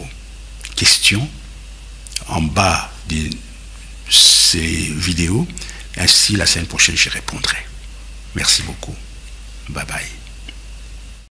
questions en bas de ces vidéos. Ainsi, la semaine prochaine, j'y répondrai. Merci beaucoup. Bye bye.